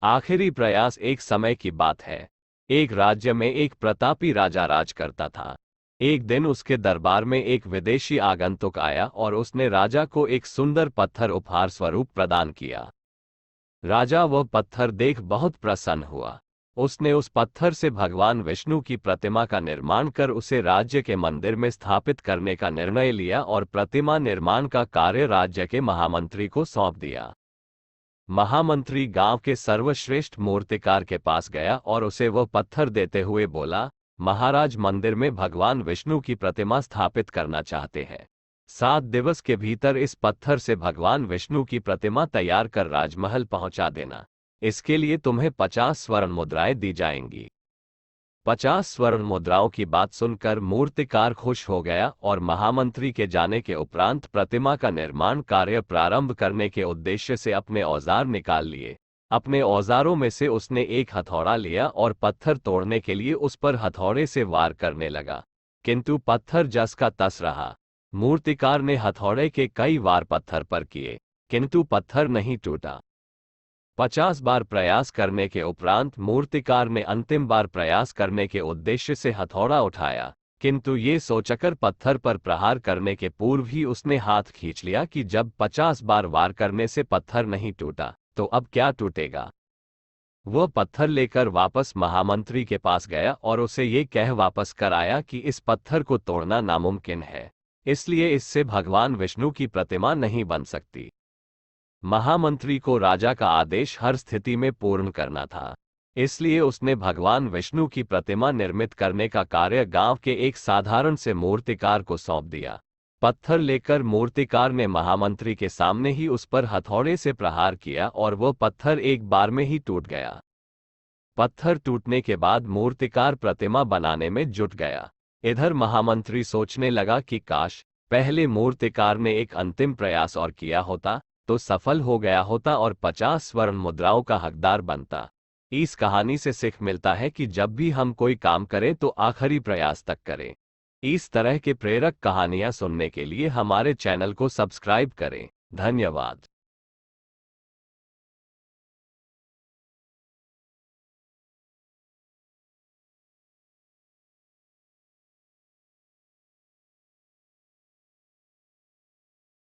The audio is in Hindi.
आखिरी प्रयास। एक समय की बात है। एक राज्य में एक प्रतापी राजा राज करता था। एक दिन उसके दरबार में एक विदेशी आगंतुक आया और उसने राजा को एक सुंदर पत्थर उपहार स्वरूप प्रदान किया। राजा वह पत्थर देख बहुत प्रसन्न हुआ। उसने उस पत्थर से भगवान विष्णु की प्रतिमा का निर्माण कर उसे राज्य के मंदिर में स्थापित करने का निर्णय लिया और प्रतिमा निर्माण का कार्य राज्य के महामंत्री को सौंप दिया। महामंत्री गांव के सर्वश्रेष्ठ मूर्तिकार के पास गया और उसे वह पत्थर देते हुए बोला, महाराज मंदिर में भगवान विष्णु की प्रतिमा स्थापित करना चाहते हैं। 7 दिवस के भीतर इस पत्थर से भगवान विष्णु की प्रतिमा तैयार कर राजमहल पहुंचा देना। इसके लिए तुम्हें 50 स्वर्ण मुद्राएं दी जाएंगी। 50 स्वर्ण मुद्राओं की बात सुनकर मूर्तिकार खुश हो गया और महामंत्री के जाने के उपरांत प्रतिमा का निर्माण कार्य प्रारंभ करने के उद्देश्य से अपने औजार निकाल लिए। अपने औजारों में से उसने एक हथौड़ा लिया और पत्थर तोड़ने के लिए उस पर हथौड़े से वार करने लगा, किंतु पत्थर जस का तस रहा। मूर्तिकार ने हथौड़े के कई वार पत्थर पर किए, किंतु पत्थर नहीं टूटा। 50 बार प्रयास करने के उपरांत मूर्तिकार ने अंतिम बार प्रयास करने के उद्देश्य से हथौड़ा उठाया, किंतु ये सोचकर पत्थर पर प्रहार करने के पूर्व ही उसने हाथ खींच लिया कि जब 50 बार वार करने से पत्थर नहीं टूटा तो अब क्या टूटेगा। वह पत्थर लेकर वापस महामंत्री के पास गया और उसे ये कह वापस कर आया कि इस पत्थर को तोड़ना नामुमकिन है, इसलिए इससे भगवान विष्णु की प्रतिमा नहीं बन सकती। महामंत्री को राजा का आदेश हर स्थिति में पूर्ण करना था, इसलिए उसने भगवान विष्णु की प्रतिमा निर्मित करने का कार्य गांव के एक साधारण से मूर्तिकार को सौंप दिया। पत्थर लेकर मूर्तिकार ने महामंत्री के सामने ही उस पर हथौड़े से प्रहार किया और वह पत्थर एक बार में ही टूट गया। पत्थर टूटने के बाद मूर्तिकार प्रतिमा बनाने में जुट गया। इधर महामंत्री सोचने लगा कि काश पहले मूर्तिकार ने एक अंतिम प्रयास और किया होता तो सफल हो गया होता और 50 स्वर्ण मुद्राओं का हकदार बनता। इस कहानी से सीख मिलता है कि जब भी हम कोई काम करें तो आखिरी प्रयास तक करें। इस तरह के प्रेरक कहानियां सुनने के लिए हमारे चैनल को सब्सक्राइब करें। धन्यवाद।